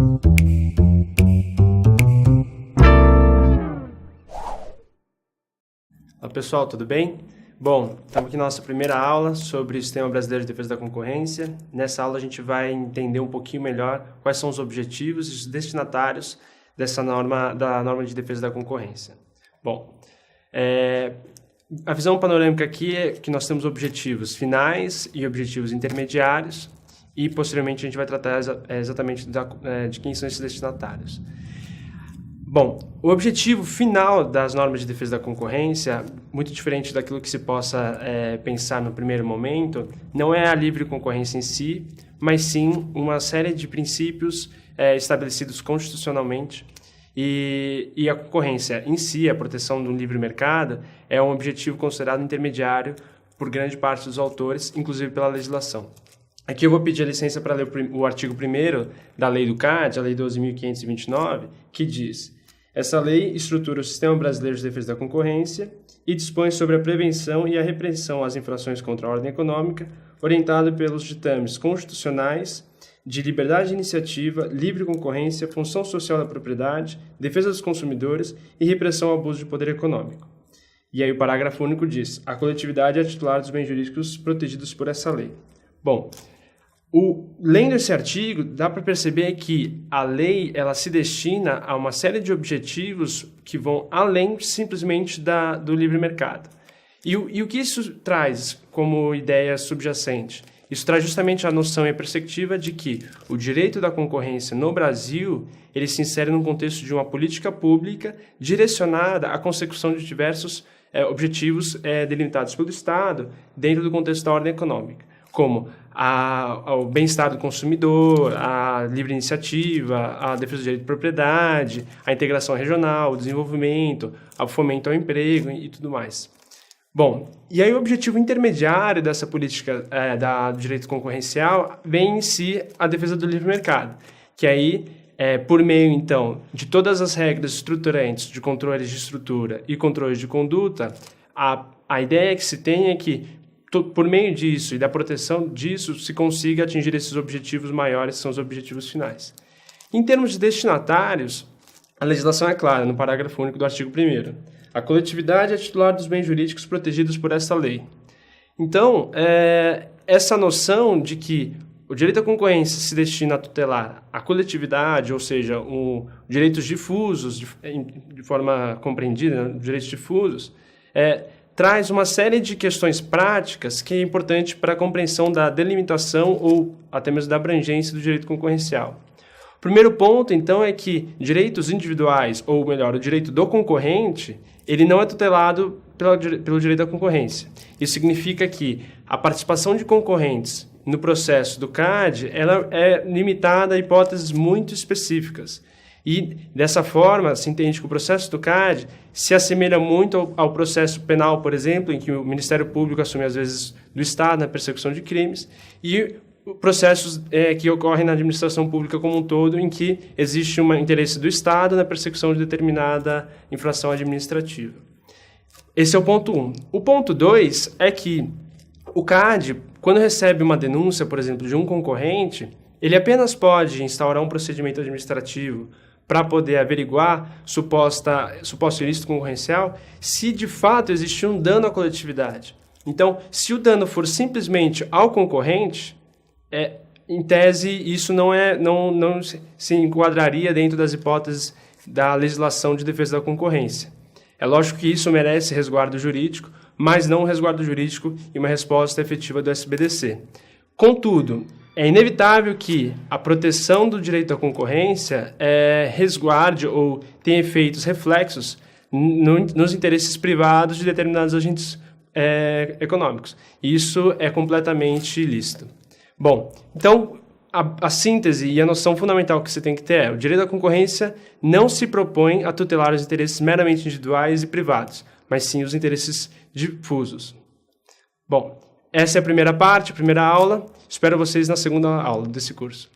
Olá pessoal, tudo bem? Bom, estamos aqui na nossa primeira aula sobre o Sistema Brasileiro de Defesa da Concorrência. Nessa aula a gente vai entender um pouquinho melhor quais são os objetivos e os destinatários dessa norma, da norma de defesa da concorrência. Bom, a visão panorâmica aqui é que nós temos objetivos finais e objetivos intermediários e posteriormente a gente vai tratar exatamente de quem são esses destinatários. Bom, o objetivo final das normas de defesa da concorrência, muito diferente daquilo que se possa pensar no primeiro momento, não é a livre concorrência em si, mas sim uma série de princípios estabelecidos constitucionalmente e a concorrência em si, a proteção do livre mercado, é um objetivo considerado intermediário por grande parte dos autores, inclusive pela legislação. Aqui eu vou pedir a licença para ler o artigo 1º da Lei do CAD, a Lei 12.529, que diz: essa lei estrutura o Sistema Brasileiro de Defesa da Concorrência e dispõe sobre a prevenção e a repressão às infrações contra a ordem econômica, orientado pelos ditames constitucionais de liberdade de iniciativa, livre concorrência, função social da propriedade, defesa dos consumidores e repressão ao abuso de poder econômico. E aí o parágrafo único diz: a coletividade é a titular dos bens jurídicos protegidos por essa lei. Bom, lendo esse artigo, dá para perceber que a lei ela se destina a uma série de objetivos que vão além simplesmente do livre mercado. E o que isso traz como ideia subjacente? Isso traz justamente a noção e a perspectiva de que o direito da concorrência no Brasil ele se insere num contexto de uma política pública direcionada à consecução de diversos objetivos delimitados pelo Estado dentro do contexto da ordem econômica, como o bem-estar do consumidor, a livre iniciativa, a defesa do direito de propriedade, a integração regional, o desenvolvimento, o fomento ao emprego e tudo mais. Bom, e aí o objetivo intermediário dessa política do direito concorrencial vem em si a defesa do livre mercado, que aí, por meio, então, de todas as regras estruturantes de controles de estrutura e controles de conduta, a ideia que se tem é que por meio disso e da proteção disso, se consiga atingir esses objetivos maiores, que são os objetivos finais. Em termos de destinatários, a legislação é clara no parágrafo único do artigo 1º. A coletividade é titular dos bens jurídicos protegidos por essa lei. Então, essa noção de que o direito à concorrência se destina a tutelar a coletividade, ou seja, direitos difusos, de forma compreendida, direitos difusos, traz uma série de questões práticas que é importante para a compreensão da delimitação ou até mesmo da abrangência do direito concorrencial. O primeiro ponto, então, é que direitos individuais, ou melhor, o direito do concorrente, ele não é tutelado pelo direito da concorrência. Isso significa que a participação de concorrentes no processo do CAD ela é limitada a hipóteses muito específicas. E, dessa forma, se entende que o processo do CAD se assemelha muito ao processo penal, por exemplo, em que o Ministério Público assume, às vezes, do Estado na persecução de crimes, e processos que ocorrem na administração pública como um todo, em que existe um interesse do Estado na persecução de determinada infração administrativa. Esse é o ponto 1. O ponto 2 é que o CAD, quando recebe uma denúncia, por exemplo, de um concorrente, ele apenas pode instaurar um procedimento administrativo para poder averiguar suposto ilícito concorrencial se de fato existir um dano à coletividade. Então, se o dano for simplesmente ao concorrente, em tese isso não se enquadraria dentro das hipóteses da legislação de defesa da concorrência. É lógico que isso merece resguardo jurídico, mas não um resguardo jurídico e uma resposta efetiva do SBDC. Contudo, é inevitável que a proteção do direito à concorrência resguarde ou tenha efeitos reflexos nos interesses privados de determinados agentes econômicos. Isso é completamente ilícito. Bom, então, a síntese e a noção fundamental que você tem que ter é: o direito à concorrência não se propõe a tutelar os interesses meramente individuais e privados, mas sim os interesses difusos. Bom, essa é a primeira parte, a primeira aula. Espero vocês na segunda aula desse curso.